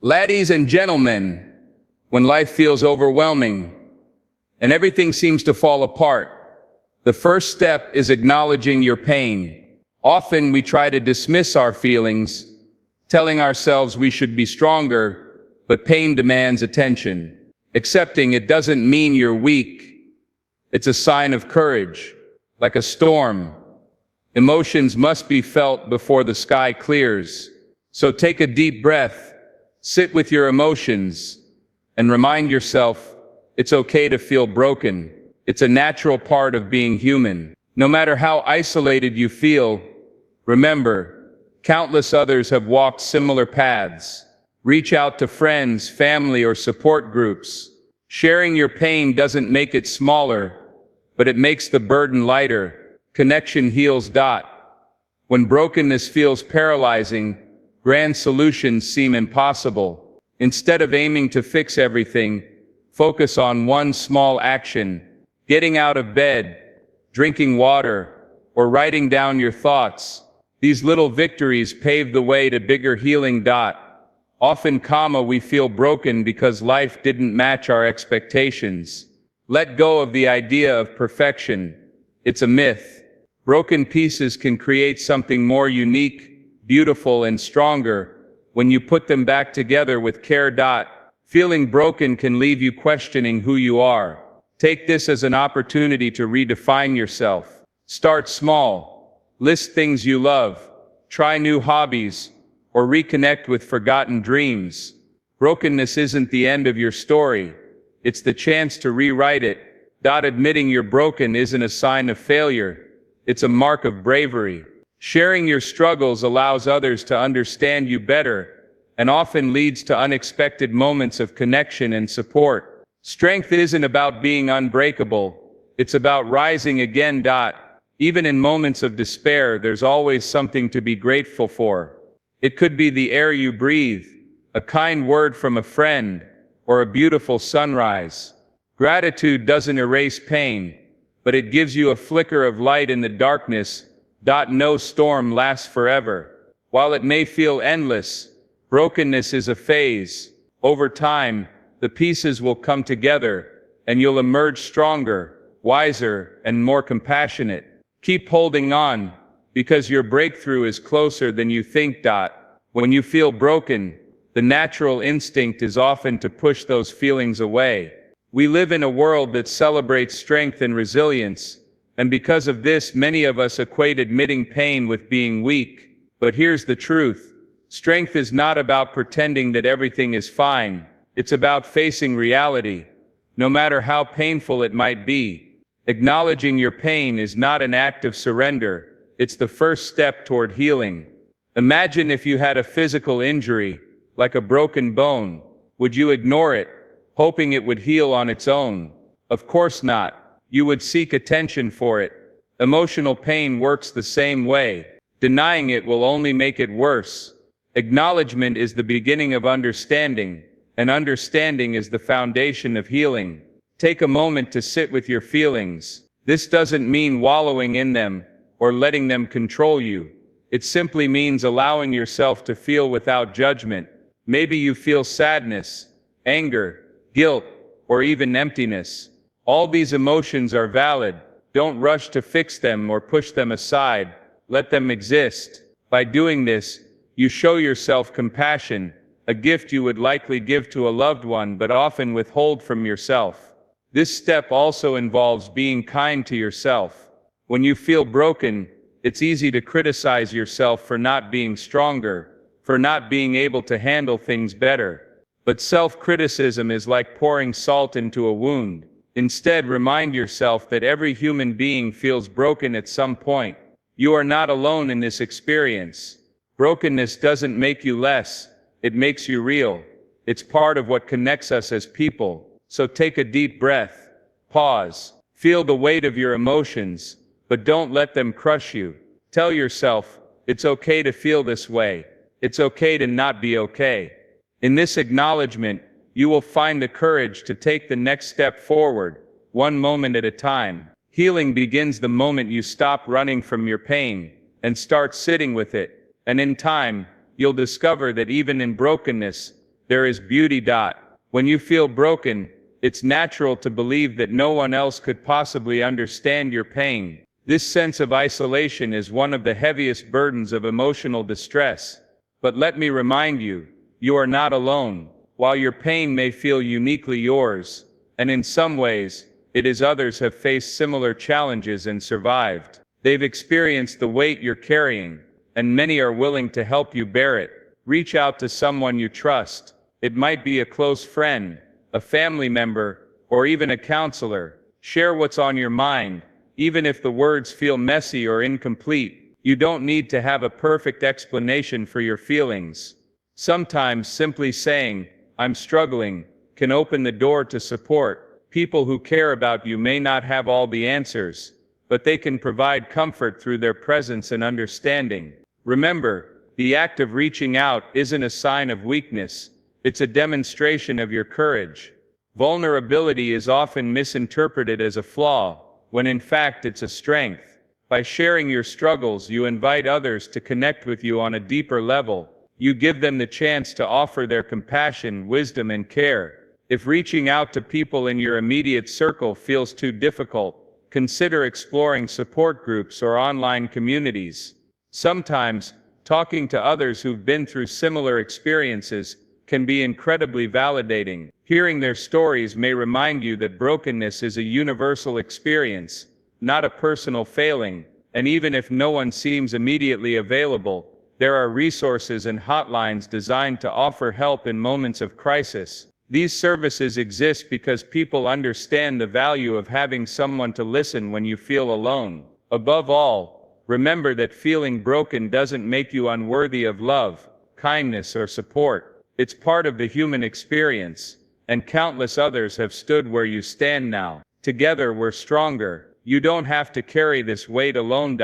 Ladies and gentlemen, when life feels overwhelming and everything seems to fall apart, the first step is acknowledging your pain. Often we try to dismiss our feelings, telling ourselves we should be stronger, but pain demands attention. Accepting it doesn't mean you're weak. It's a sign of courage, like a storm. Emotions must be felt before the sky clears. So take a deep breath, sit with your emotions, and remind yourself it's okay to feel broken. It's a natural part of being human. No matter how isolated you feel, remember, countless others have walked similar paths. Reach out to friends, family, or support groups. Sharing your pain doesn't make it smaller, but it makes the burden lighter. Connection heals. When brokenness feels paralyzing, grand solutions seem impossible. Instead of aiming to fix everything, focus on one small action: getting out of bed, drinking water, or writing down your thoughts. These little victories pave the way to bigger healing. Often, we feel broken because life didn't match our expectations. Let go of the idea of perfection. It's a myth. Broken pieces can create something more unique, beautiful, and stronger when you put them back together with care. Feeling broken can leave you questioning who you are. Take this as an opportunity to redefine yourself. Start small. List things you love. Try new hobbies, or reconnect with forgotten dreams. Brokenness isn't the end of your story. It's the chance to rewrite it. Admitting you're broken isn't a sign of failure. It's a mark of bravery. Sharing your struggles allows others to understand you better, and often leads to unexpected moments of connection and support. Strength isn't about being unbreakable. It's about rising again. Even in moments of despair, there's always something to be grateful for. It could be the air you breathe, a kind word from a friend, or a beautiful sunrise. Gratitude doesn't erase pain, but it gives you a flicker of light in the darkness. No storm lasts forever. While it may feel endless, brokenness is a phase. Over time, the pieces will come together, and you'll emerge stronger, wiser, and more compassionate. Keep holding on, because your breakthrough is closer than you think. When you feel broken, the natural instinct is often to push those feelings away. We live in a world that celebrates strength and resilience, and because of this, many of us equate admitting pain with being weak. But here's the truth. Strength is not about pretending that everything is fine. It's about facing reality, no matter how painful it might be. Acknowledging your pain is not an act of surrender. It's the first step toward healing. Imagine if you had a physical injury, like a broken bone. Would you ignore it, hoping it would heal on its own? Of course not. You would seek attention for it. Emotional pain works the same way. Denying it will only make it worse. Acknowledgement is the beginning of understanding, and understanding is the foundation of healing. Take a moment to sit with your feelings. This doesn't mean wallowing in them, or letting them control you. It simply means allowing yourself to feel without judgment. Maybe you feel sadness, anger, guilt, or even emptiness. All these emotions are valid. Don't rush to fix them or push them aside. Let them exist. By doing this, you show yourself compassion, a gift you would likely give to a loved one but often withhold from yourself. This step also involves being kind to yourself. When you feel broken, it's easy to criticize yourself for not being stronger, for not being able to handle things better. But self-criticism is like pouring salt into a wound. Instead, remind yourself that every human being feels broken at some point. You are not alone in this experience. Brokenness doesn't make you less, it makes you real. It's part of what connects us as people. So take a deep breath, pause, feel the weight of your emotions, but don't let them crush you. Tell yourself, it's okay to feel this way. It's okay to not be okay. In this acknowledgement, you will find the courage to take the next step forward, one moment at a time. Healing begins the moment you stop running from your pain and start sitting with it. And in time, you'll discover that even in brokenness, there is beauty. When you feel broken, it's natural to believe that no one else could possibly understand your pain. This sense of isolation is one of the heaviest burdens of emotional distress. But let me remind you, you are not alone. While your pain may feel uniquely yours, and in some ways, it is others have faced similar challenges and survived. They've experienced the weight you're carrying, and many are willing to help you bear it. Reach out to someone you trust. It might be a close friend, a family member, or even a counselor. Share what's on your mind, even if the words feel messy or incomplete. You don't need to have a perfect explanation for your feelings. Sometimes simply saying, "I'm struggling," can open the door to support. People who care about you may not have all the answers, but they can provide comfort through their presence and understanding. Remember, the act of reaching out isn't a sign of weakness, it's a demonstration of your courage. Vulnerability is often misinterpreted as a flaw, when in fact it's a strength. By sharing your struggles, you invite others to connect with you on a deeper level. You give them the chance to offer their compassion, wisdom, and care. If reaching out to people in your immediate circle feels too difficult, consider exploring support groups or online communities. Sometimes, talking to others who've been through similar experiences can be incredibly validating. Hearing their stories may remind you that brokenness is a universal experience, not a personal failing, and even if no one seems immediately available, there are resources and hotlines designed to offer help in moments of crisis. These services exist because people understand the value of having someone to listen when you feel alone. Above all, remember that feeling broken doesn't make you unworthy of love, kindness, or support. It's part of the human experience, and countless others have stood where you stand now. Together we're stronger. You don't have to carry this weight alone.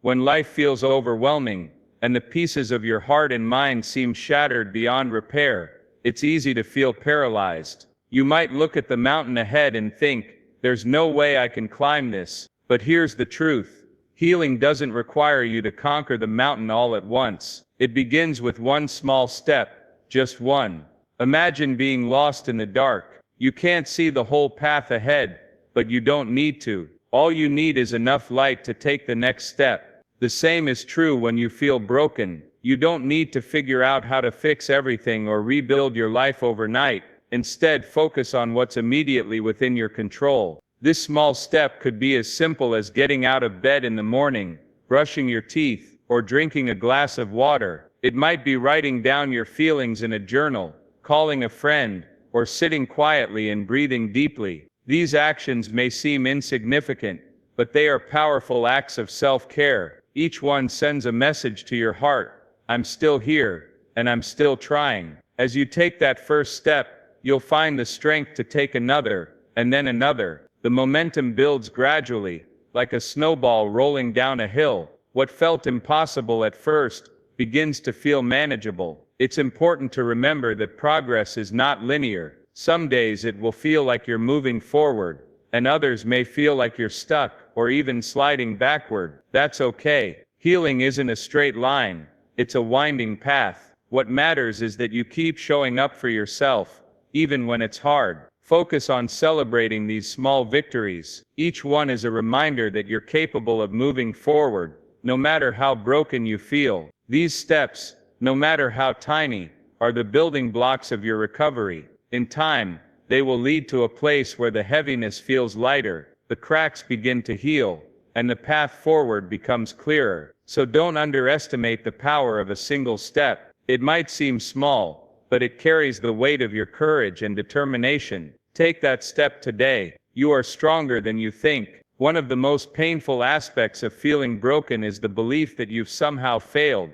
When life feels overwhelming, and the pieces of your heart and mind seem shattered beyond repair, it's easy to feel paralyzed. You might look at the mountain ahead and think, "There's no way I can climb this." But here's the truth. Healing doesn't require you to conquer the mountain all at once. It begins with one small step, just one. Imagine being lost in the dark. You can't see the whole path ahead, but you don't need to. All you need is enough light to take the next step. The same is true when you feel broken. You don't need to figure out how to fix everything or rebuild your life overnight. Instead, focus on what's immediately within your control. This small step could be as simple as getting out of bed in the morning, brushing your teeth, or drinking a glass of water. It might be writing down your feelings in a journal, calling a friend, or sitting quietly and breathing deeply. These actions may seem insignificant, but they are powerful acts of self-care. Each one sends a message to your heart. I'm still here, and I'm still trying. As you take that first step, you'll find the strength to take another, and then another. The momentum builds gradually, like a snowball rolling down a hill. What felt impossible at first begins to feel manageable. It's important to remember that progress is not linear. Some days it will feel like you're moving forward, and others may feel like you're stuck, or even sliding backward. That's okay. Healing isn't a straight line. It's a winding path. What matters is that you keep showing up for yourself, even when it's hard. Focus on celebrating these small victories. Each one is a reminder that you're capable of moving forward, no matter how broken you feel. These steps, no matter how tiny, are the building blocks of your recovery. In time, they will lead to a place where the heaviness feels lighter, the cracks begin to heal, and the path forward becomes clearer. So don't underestimate the power of a single step. It might seem small, but it carries the weight of your courage and determination. Take that step today. You are stronger than you think. One of the most painful aspects of feeling broken is the belief that you've somehow failed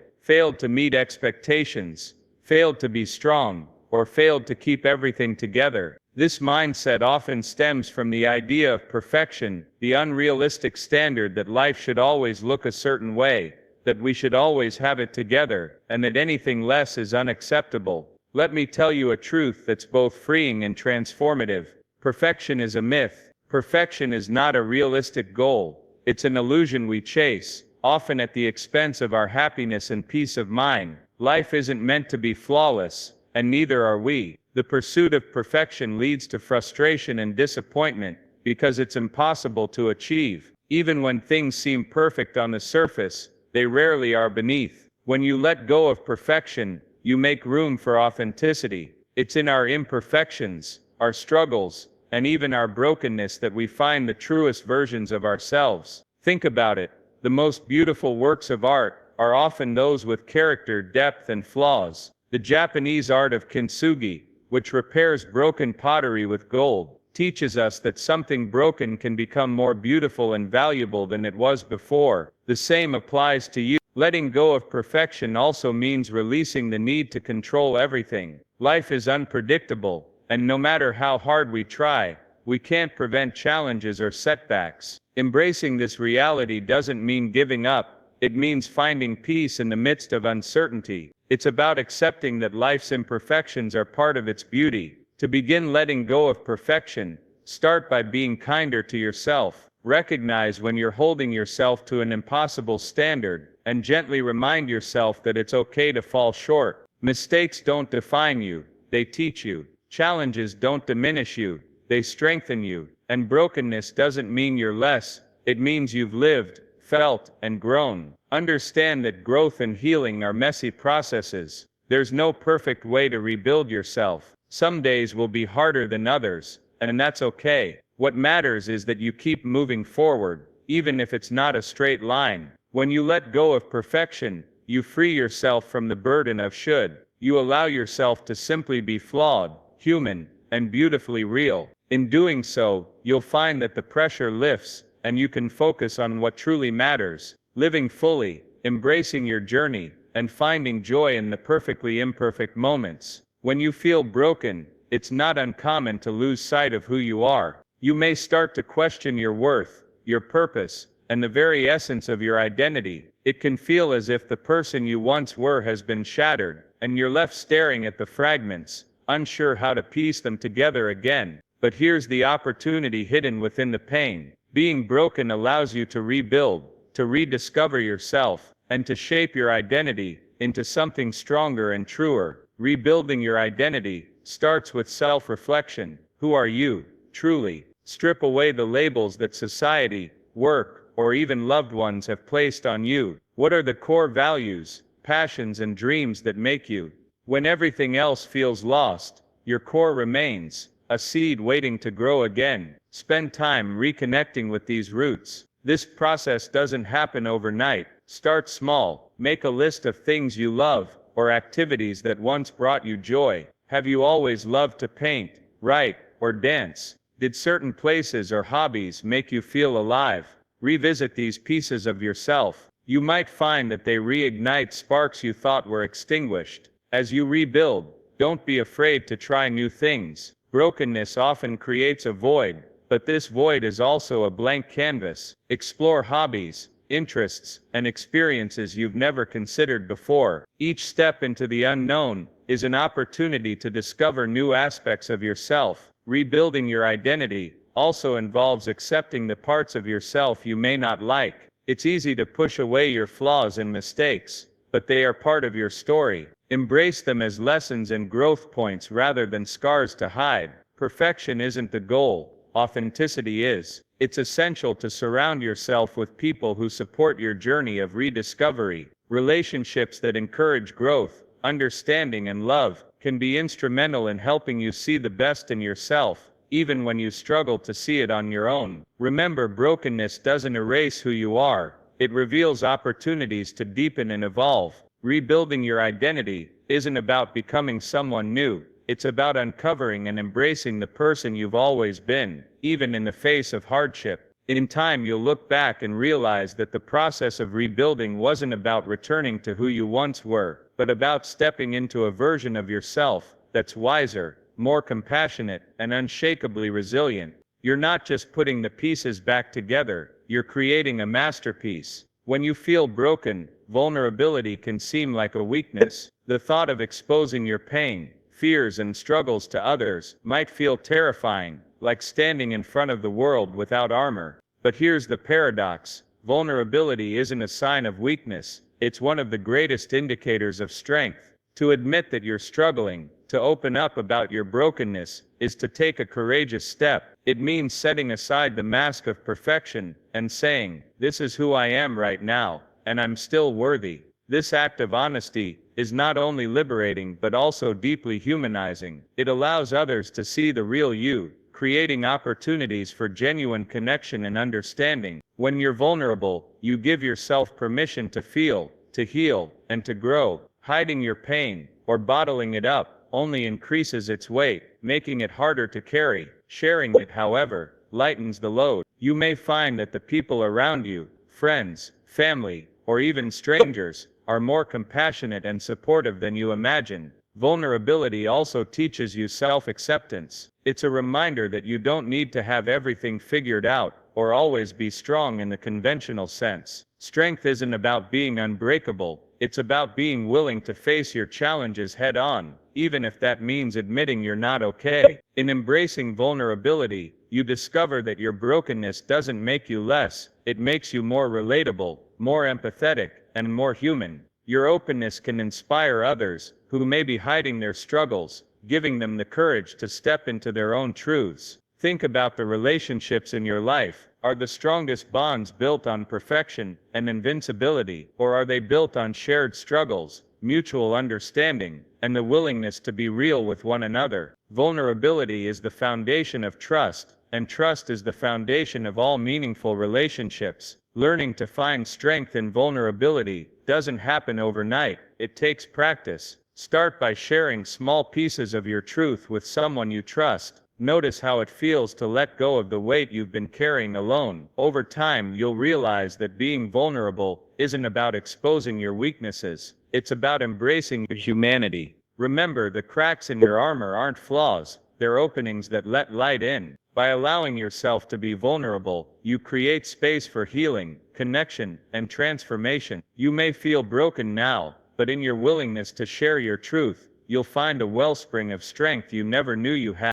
to meet expectations, failed to be strong, or failed to keep everything together. This mindset often stems from the idea of perfection, the unrealistic standard that life should always look a certain way, that we should always have it together, and that anything less is unacceptable. Let me tell you a truth that's both freeing and transformative. Perfection is a myth. Perfection is not a realistic goal. It's an illusion we chase, often at the expense of our happiness and peace of mind. Life isn't meant to be flawless, and neither are we. The pursuit of perfection leads to frustration and disappointment, because it's impossible to achieve. Even when things seem perfect on the surface, they rarely are beneath. When you let go of perfection, you make room for authenticity. It's in our imperfections, our struggles, and even our brokenness that we find the truest versions of ourselves. Think about it. The most beautiful works of art are often those with character, depth, and flaws. The Japanese art of kintsugi, which repairs broken pottery with gold, teaches us that something broken can become more beautiful and valuable than it was before. The same applies to you. Letting go of perfection also means releasing the need to control everything. Life is unpredictable, and no matter how hard we try, we can't prevent challenges or setbacks. Embracing this reality doesn't mean giving up, it means finding peace in the midst of uncertainty. It's about accepting that life's imperfections are part of its beauty. To begin letting go of perfection, start by being kinder to yourself. Recognize when you're holding yourself to an impossible standard, and gently remind yourself that it's okay to fall short. Mistakes don't define you, they teach you. Challenges don't diminish you, they strengthen you. And brokenness doesn't mean you're less, it means you've lived, felt, and grown. Understand that growth and healing are messy processes. There's no perfect way to rebuild yourself. Some days will be harder than others, and that's okay. What matters is that you keep moving forward, even if it's not a straight line. When you let go of perfection, you free yourself from the burden of should. You allow yourself to simply be flawed, human, and beautifully real. In doing so, you'll find that the pressure lifts, and you can focus on what truly matters, living fully, embracing your journey, and finding joy in the perfectly imperfect moments. When you feel broken, it's not uncommon to lose sight of who you are. You may start to question your worth, your purpose, and the very essence of your identity. It can feel as if the person you once were has been shattered, and you're left staring at the fragments, unsure how to piece them together again. But here's the opportunity hidden within the pain. Being broken allows you to rebuild, to rediscover yourself, and to shape your identity into something stronger and truer. Rebuilding your identity starts with self-reflection. Who are you, truly? Strip away the labels that society, work, or even loved ones have placed on you. What are the core values, passions, and dreams that make you? When everything else feels lost, your core remains, a seed waiting to grow again. Spend time reconnecting with these roots. This process doesn't happen overnight. Start small. Make a list of things you love, or activities that once brought you joy. Have you always loved to paint, write, or dance? Did certain places or hobbies make you feel alive? Revisit these pieces of yourself. You might find that they reignite sparks you thought were extinguished. As you rebuild, don't be afraid to try new things. Brokenness often creates a void, but this void is also a blank canvas. Explore hobbies, interests, and experiences you've never considered before. Each step into the unknown is an opportunity to discover new aspects of yourself. Rebuilding your identity also involves accepting the parts of yourself you may not like. It's easy to push away your flaws and mistakes, but they are part of your story. Embrace them as lessons and growth points rather than scars to hide. Perfection isn't the goal, authenticity is. It's essential to surround yourself with people who support your journey of rediscovery. Relationships that encourage growth, understanding, and love can be instrumental in helping you see the best in yourself, even when you struggle to see it on your own. Remember, brokenness doesn't erase who you are, it reveals opportunities to deepen and evolve. Rebuilding your identity isn't about becoming someone new, it's about uncovering and embracing the person you've always been, even in the face of hardship. In time, you'll look back and realize that the process of rebuilding wasn't about returning to who you once were, but about stepping into a version of yourself that's wiser, more compassionate, and unshakably resilient. You're not just putting the pieces back together, you're creating a masterpiece. When you feel broken, vulnerability can seem like a weakness. The thought of exposing your pain, fears, and struggles to others might feel terrifying, like standing in front of the world without armor. But here's the paradox: vulnerability isn't a sign of weakness, it's one of the greatest indicators of strength. To admit that you're struggling, To open up about your brokenness is to take a courageous step. It means setting aside the mask of perfection and saying, "This is who I am right now, and I'm still worthy." This act of honesty is not only liberating but also deeply humanizing. It allows others to see the real you, creating opportunities for genuine connection and understanding. When you're vulnerable, you give yourself permission to feel, to heal, and to grow. Hiding your pain, or bottling it up, only increases its weight, making it harder to carry. Sharing it, however, lightens the load. You may find that the people around you, friends, family, or even strangers, are more compassionate and supportive than you imagine. Vulnerability also teaches you self-acceptance. It's a reminder that you don't need to have everything figured out, or always be strong in the conventional sense. Strength isn't about being unbreakable, it's about being willing to face your challenges head-on, even if that means admitting you're not okay. In embracing vulnerability, you discover that your brokenness doesn't make you less, it makes you more relatable, more empathetic, and more human. Your openness can inspire others, who may be hiding their struggles, giving them the courage to step into their own truths. Think about the relationships in your life. Are the strongest bonds built on perfection and invincibility, or are they built on shared struggles, mutual understanding, and the willingness to be real with one another? Vulnerability is the foundation of trust, and trust is the foundation of all meaningful relationships. Learning to find strength in vulnerability doesn't happen overnight, it takes practice. Start by sharing small pieces of your truth with someone you trust. Notice how it feels to let go of the weight you've been carrying alone. Over time, you'll realize that being vulnerable isn't about exposing your weaknesses. It's about embracing your humanity. Remember, the cracks in your armor aren't flaws, they're openings that let light in. By allowing yourself to be vulnerable, you create space for healing, connection, and transformation. You may feel broken now, but in your willingness to share your truth, you'll find a wellspring of strength you never knew you had.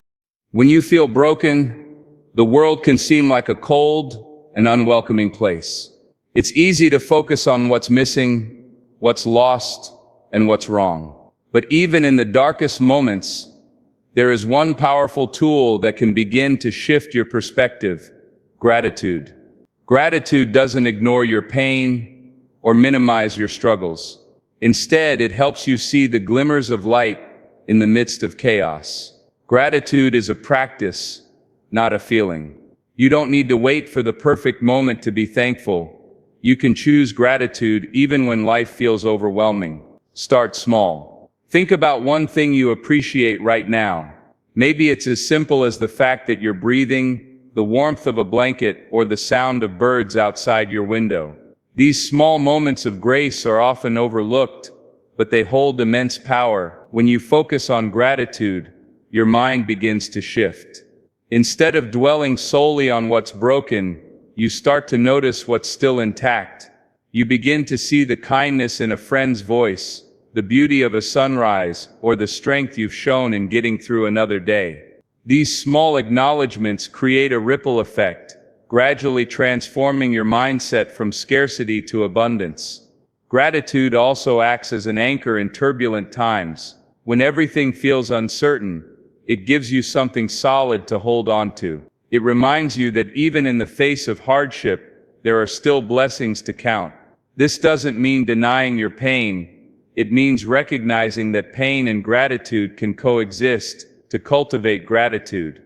When you feel broken, the world can seem like a cold and unwelcoming place. It's easy to focus on what's missing, what's lost, and what's wrong. But even in the darkest moments, there is one powerful tool that can begin to shift your perspective: gratitude. Gratitude doesn't ignore your pain or minimize your struggles. Instead, it helps you see the glimmers of light in the midst of chaos. Gratitude is a practice, not a feeling. You don't need to wait for the perfect moment to be thankful. You can choose gratitude even when life feels overwhelming. Start small. Think about one thing you appreciate right now. Maybe it's as simple as the fact that you're breathing, the warmth of a blanket, or the sound of birds outside your window. These small moments of grace are often overlooked, but they hold immense power. When you focus on gratitude, your mind begins to shift. Instead of dwelling solely on what's broken, you start to notice what's still intact. You begin to see the kindness in a friend's voice, the beauty of a sunrise, or the strength you've shown in getting through another day. These small acknowledgments create a ripple effect, gradually transforming your mindset from scarcity to abundance. Gratitude also acts as an anchor in turbulent times. When everything feels uncertain, it gives you something solid to hold on to. It reminds you that even in the face of hardship, there are still blessings to count. This doesn't mean denying your pain. It means recognizing that pain and gratitude can coexist. To cultivate gratitude,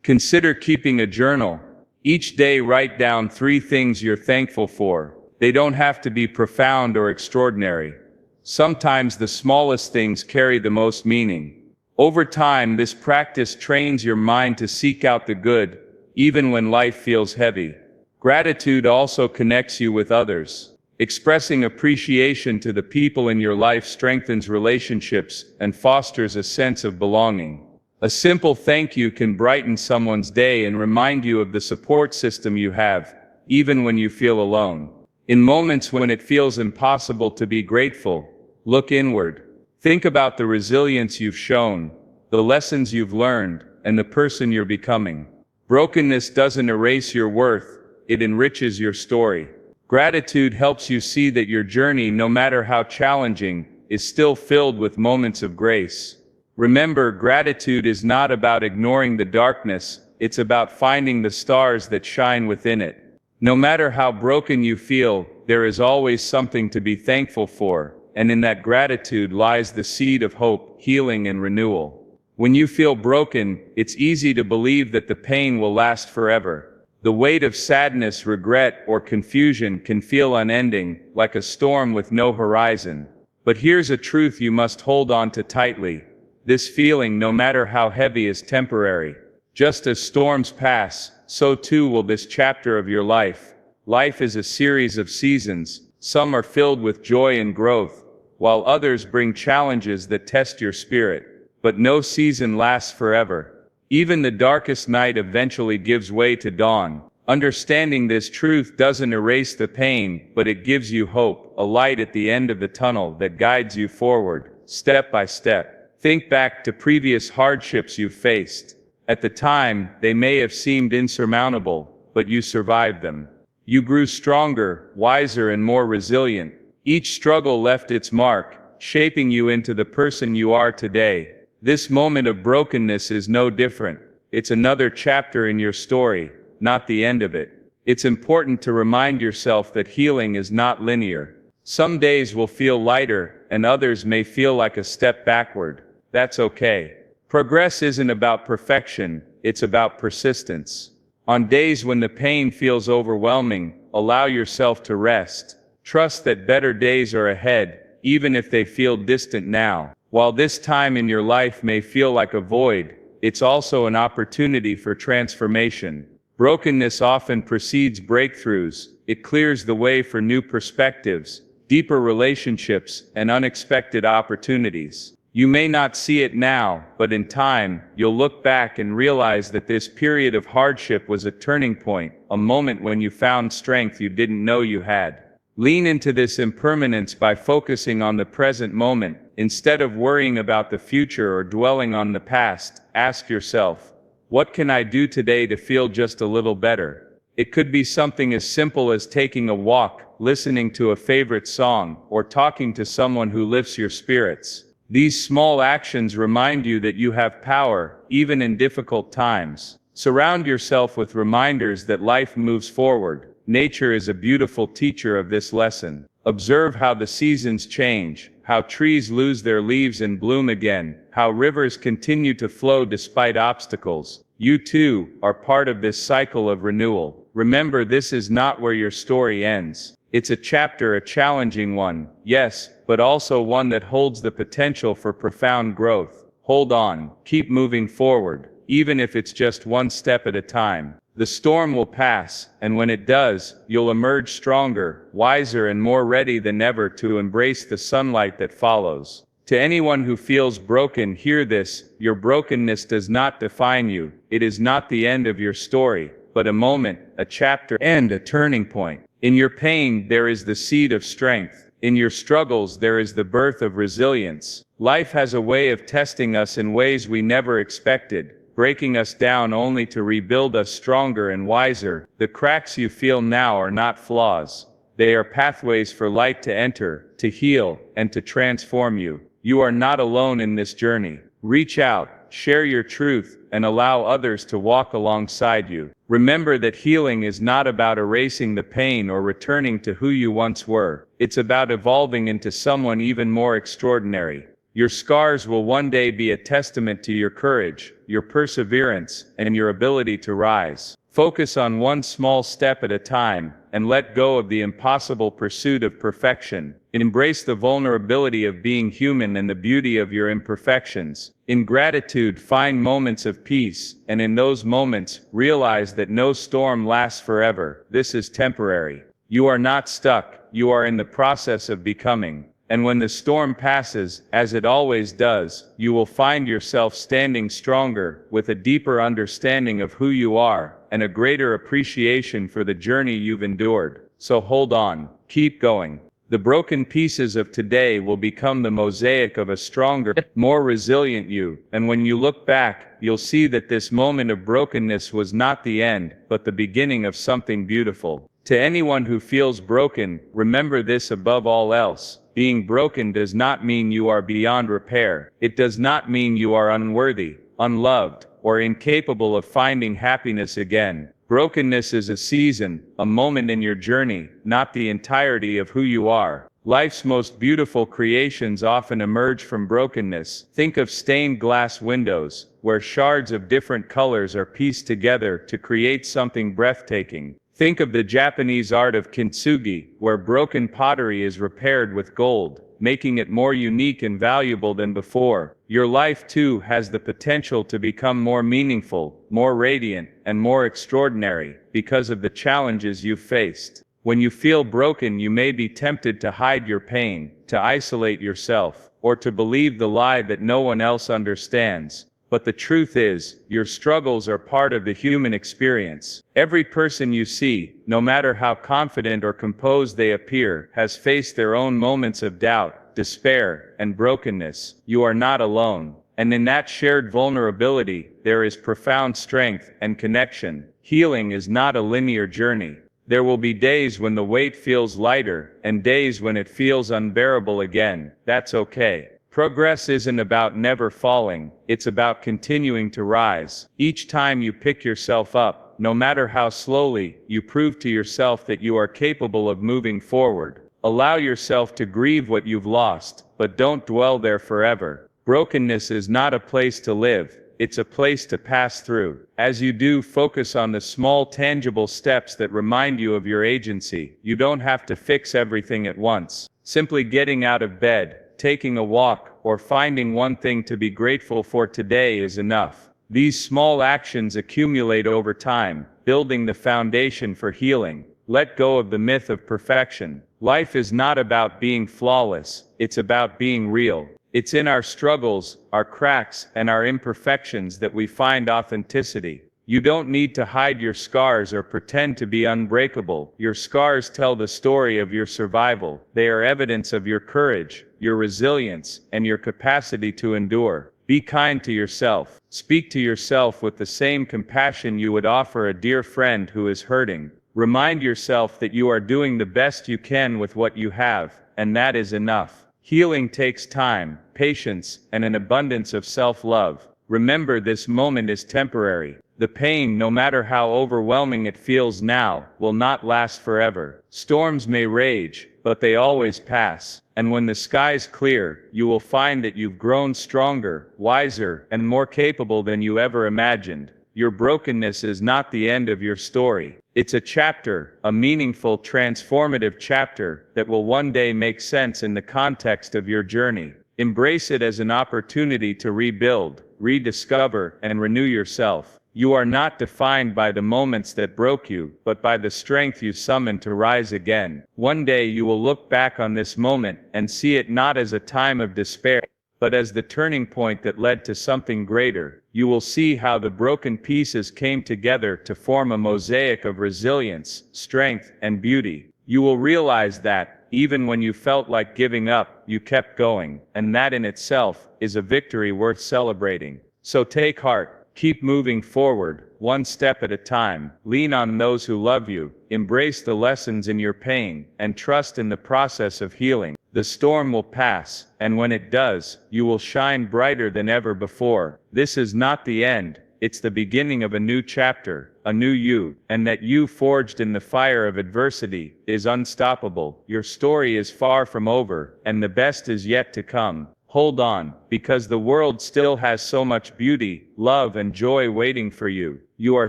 consider keeping a journal. Each day write down 3 things you're thankful for. They don't have to be profound or extraordinary. Sometimes the smallest things carry the most meaning. Over time, this practice trains your mind to seek out the good, even when life feels heavy. Gratitude also connects you with others. Expressing appreciation to the people in your life strengthens relationships and fosters a sense of belonging. A simple thank you can brighten someone's day and remind you of the support system you have, even when you feel alone. In moments when it feels impossible to be grateful, look inward. Think about the resilience you've shown, the lessons you've learned, and the person you're becoming. Brokenness doesn't erase your worth, it enriches your story. Gratitude helps you see that your journey, no matter how challenging, is still filled with moments of grace. Remember, gratitude is not about ignoring the darkness, it's about finding the stars that shine within it. No matter how broken you feel, there is always something to be thankful for, and in that gratitude lies the seed of hope, healing, and renewal. When you feel broken, it's easy to believe that the pain will last forever. The weight of sadness, regret, or confusion can feel unending, like a storm with no horizon. But here's a truth you must hold on to tightly. This feeling, no matter how heavy, is temporary. Just as storms pass, so too will this chapter of your life. Life is a series of seasons. Some are filled with joy and growth, while others bring challenges that test your spirit. But no season lasts forever. Even the darkest night eventually gives way to dawn. Understanding this truth doesn't erase the pain, but it gives you hope, a light at the end of the tunnel that guides you forward, step by step. Think back to previous hardships you've faced. At the time, they may have seemed insurmountable, but you survived them. You grew stronger, wiser, and more resilient. Each struggle left its mark, shaping you into the person you are today. This moment of brokenness is no different. It's another chapter in your story, not the end of it. It's important to remind yourself that healing is not linear. Some days will feel lighter, and others may feel like a step backward. That's okay. Progress isn't about perfection, it's about persistence. On days when the pain feels overwhelming, allow yourself to rest. Trust that better days are ahead, even if they feel distant now. While this time in your life may feel like a void, it's also an opportunity for transformation. Brokenness often precedes breakthroughs. It clears the way for new perspectives, deeper relationships, and unexpected opportunities. You may not see it now, but in time, you'll look back and realize that this period of hardship was a turning point, a moment when you found strength you didn't know you had. Lean into this impermanence by focusing on the present moment. Instead of worrying about the future or dwelling on the past, ask yourself, what can I do today to feel just a little better? It could be something as simple as taking a walk, listening to a favorite song, or talking to someone who lifts your spirits. These small actions remind you that you have power, even in difficult times. Surround yourself with reminders that life moves forward. Nature is a beautiful teacher of this lesson. Observe how the seasons change, how trees lose their leaves and bloom again, how rivers continue to flow despite obstacles. You too are part of this cycle of renewal. Remember, this is not where your story ends. It's a chapter, a challenging one, yes, but also one that holds the potential for profound growth. Hold on, keep moving forward, even if it's just one step at a time. The storm will pass, and when it does, you'll emerge stronger, wiser, and more ready than ever to embrace the sunlight that follows. To anyone who feels broken, hear this: your brokenness does not define you. It is not the end of your story, but a moment, a chapter, and a turning point. In your pain, there is the seed of strength. In your struggles, there is the birth of resilience. Life has a way of testing us in ways we never expected, breaking us down only to rebuild us stronger and wiser. The cracks you feel now are not flaws. They are pathways for light to enter, to heal, and to transform you. You are not alone in this journey. Reach out, share your truth, and allow others to walk alongside you. Remember that healing is not about erasing the pain or returning to who you once were. It's about evolving into someone even more extraordinary. Your scars will one day be a testament to your courage, your perseverance, and your ability to rise. Focus on one small step at a time, and let go of the impossible pursuit of perfection. Embrace the vulnerability of being human and the beauty of your imperfections. In gratitude, find moments of peace, and in those moments, realize that no storm lasts forever. This is temporary. You are not stuck, you are in the process of becoming. And when the storm passes, as it always does, you will find yourself standing stronger, with a deeper understanding of who you are, and a greater appreciation for the journey you've endured. So hold on, keep going. The broken pieces of today will become the mosaic of a stronger, more resilient you, and when you look back, you'll see that this moment of brokenness was not the end, but the beginning of something beautiful. To anyone who feels broken, remember this above all else: Being broken does not mean you are beyond repair. It does not mean you are unworthy, unloved, or incapable of finding happiness again. Brokenness is a season, a moment in your journey, not the entirety of who you are. Life's most beautiful creations often emerge from brokenness. Think of stained glass windows, where shards of different colors are pieced together to create something breathtaking. Think of the Japanese art of kintsugi, where broken pottery is repaired with gold, making it more unique and valuable than before. Your life too has the potential to become more meaningful, more radiant, and more extraordinary, because of the challenges you've faced. When you feel broken, you may be tempted to hide your pain, to isolate yourself, or to believe the lie that no one else understands. But the truth is, your struggles are part of the human experience. Every person you see, no matter how confident or composed they appear, has faced their own moments of doubt, despair, and brokenness. You are not alone. And in that shared vulnerability, there is profound strength and connection. Healing is not a linear journey. There will be days when the weight feels lighter, and days when it feels unbearable again. That's okay. Progress isn't about never falling, it's about continuing to rise. Each time you pick yourself up, no matter how slowly, you prove to yourself that you are capable of moving forward. Allow yourself to grieve what you've lost, but don't dwell there forever. Brokenness is not a place to live, it's a place to pass through. As you do, focus on the small, tangible steps that remind you of your agency. You don't have to fix everything at once. Simply getting out of bed, taking a walk, or finding one thing to be grateful for today is enough. These small actions accumulate over time, building the foundation for healing. Let go of the myth of perfection. Life is not about being flawless, it's about being real. It's in our struggles, our cracks, and our imperfections that we find authenticity. You don't need to hide your scars or pretend to be unbreakable. Your scars tell the story of your survival. They are evidence of your courage, your resilience, and your capacity to endure. Be kind to yourself. Speak to yourself with the same compassion you would offer a dear friend who is hurting. Remind yourself that you are doing the best you can with what you have, and that is enough. Healing takes time, patience, and an abundance of self-love. Remember, this moment is temporary. The pain, no matter how overwhelming it feels now, will not last forever. Storms may rage, but they always pass. And when the skies clear, you will find that you've grown stronger, wiser, and more capable than you ever imagined. Your brokenness is not the end of your story. It's a chapter, a meaningful, transformative chapter, that will one day make sense in the context of your journey. Embrace it as an opportunity to rebuild, rediscover, and renew yourself. You are not defined by the moments that broke you, but by the strength you summoned to rise again. One day you will look back on this moment and see it not as a time of despair, but as the turning point that led to something greater. You will see how the broken pieces came together to form a mosaic of resilience, strength, and beauty. You will realize that, even when you felt like giving up, you kept going, and that in itself is a victory worth celebrating. So take heart. Keep moving forward, one step at a time. Lean on those who love you, embrace the lessons in your pain, and trust in the process of healing. The storm will pass, and when it does, you will shine brighter than ever before. This is not the end, it's the beginning of a new chapter, a new you, and that you forged in the fire of adversity is unstoppable. Your story is far from over, and the best is yet to come. Hold on, because the world still has so much beauty, love, and joy waiting for you. You are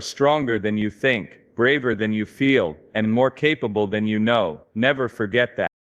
stronger than you think, braver than you feel, and more capable than you know. Never forget that.